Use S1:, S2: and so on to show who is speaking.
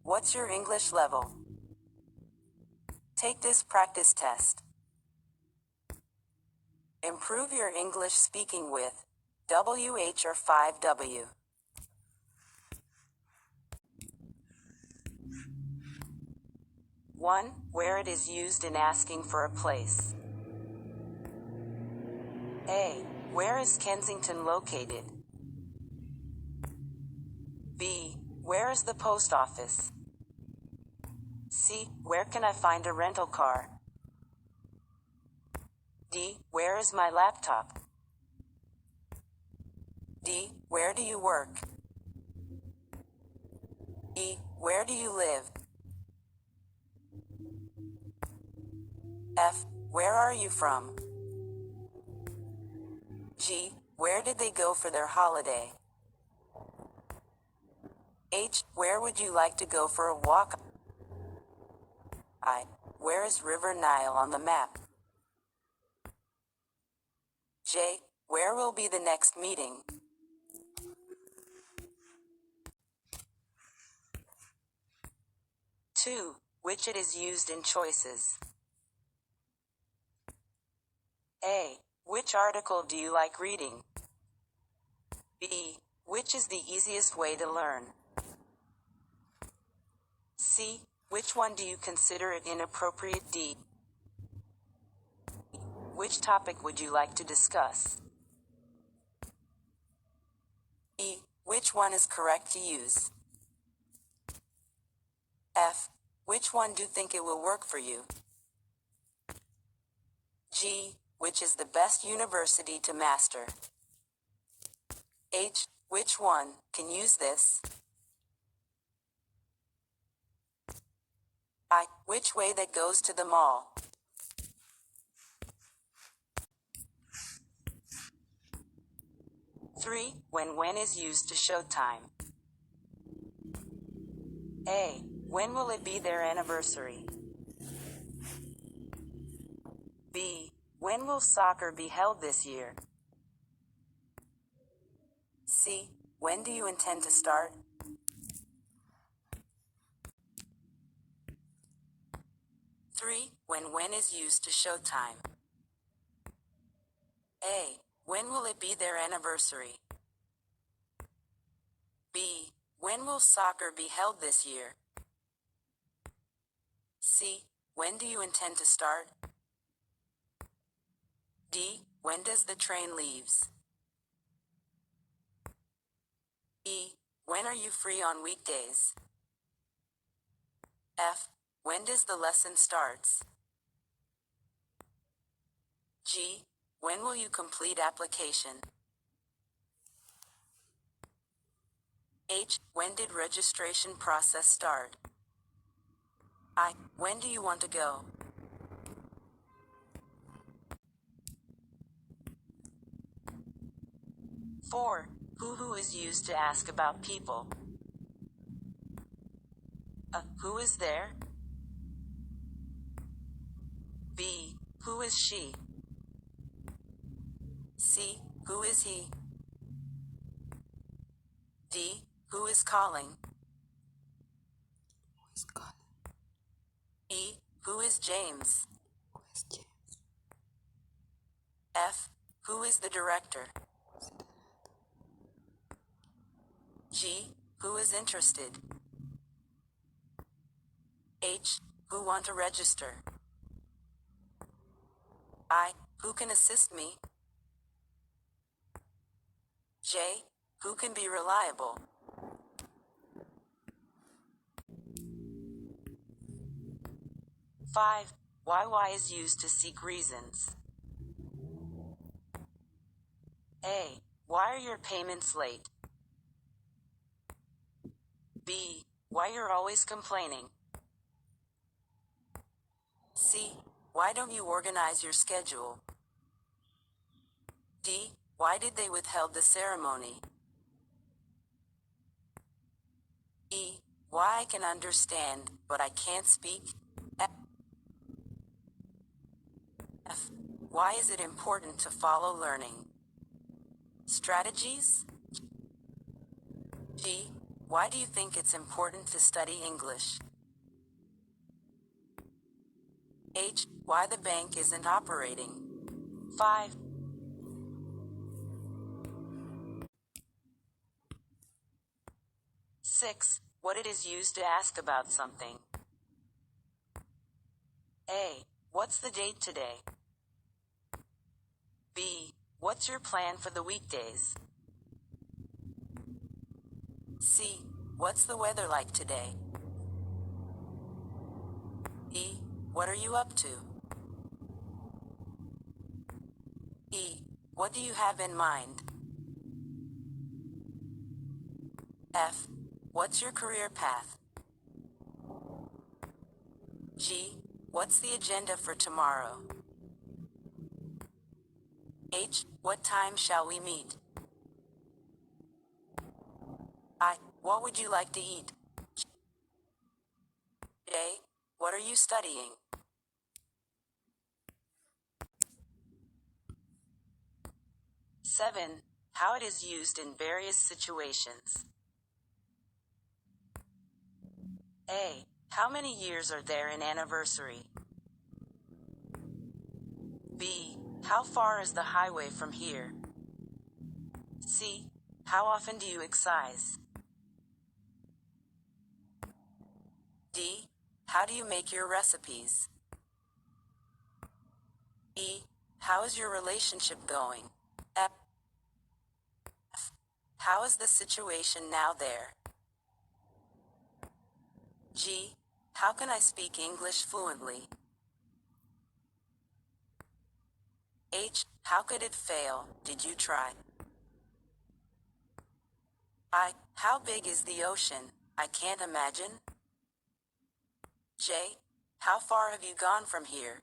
S1: What's your English level? Take this practice test. Improve your English speaking with WH or 5W. 1. Where it is used in asking for a place. A. Where is Kensington located? B. Where is the post office? C. Where can I find a rental car? D. Where is my laptop? D. Where do you work? E. Where do you live? F. Where are you from? G. Where did they go for their holiday? H. Where would you like to go for a walk? I. Where is River Nile on the map? J. Where will be the next meeting? 2. Which it is used in choices. A. Which article do you like reading? B. Which is the easiest way to learn? C. Which one do you consider it inappropriate? D. Which topic would you like to discuss? E. Which one is correct to use? F. Which one do you think it will work for you? G. Which is the best university to master? H. Which one can use this? I. Which way that goes to the mall? 3. When is used to show time. A. When will it be their anniversary? B. When will soccer be held this year? C. When do you intend to start? 3. When is used to show time. A. When will it be their anniversary? B. When will soccer be held this year? C. When do you intend to start? D. When does the train leaves? E. When are you free on weekdays? F. When does the lesson starts? G. When will you complete application? H. When did registration process start? I. When do you want to go? 4. Who is used to ask about people. Who is there? B. Who is she? C. Who is he? D. Who is calling?
S2: Who is calling?
S1: E. Who is James?
S2: Who is James?
S1: F. Who is the director?
S2: Who is the
S1: G. Who is interested? H. Who want to register? I. Who can assist me? J. Who can be reliable? 5. Why is used to seek reasons. A. Why are your payments late? B. Why you're always complaining? C. Why don't you organize your schedule? D. Why did they withheld the ceremony? E. Why I can understand, but I can't speak? F. Why is it important to follow learning strategies? G. Why do you think it's important to study English? H. Why the bank isn't operating. 5. 6. What it is used to ask about something. A. What's the date today? B. What's your plan for the weekdays? C. What's the weather like today? E. What are you up to? E. What do you have in mind? F. What's your career path? G. What's the agenda for tomorrow? H. What time shall we meet? I. What would you like to eat? J. What are you studying? 7. How it is used in various situations. A. How many years are there in anniversary? B. How far is the highway from here? C. How often do you exercise? D. How do you make your recipes? E. How is your relationship going? F. How is the situation now there? G. How can I speak English fluently? H. How could it fail? Did you try? I. How big is the ocean? I can't imagine. J. How far have you gone from here?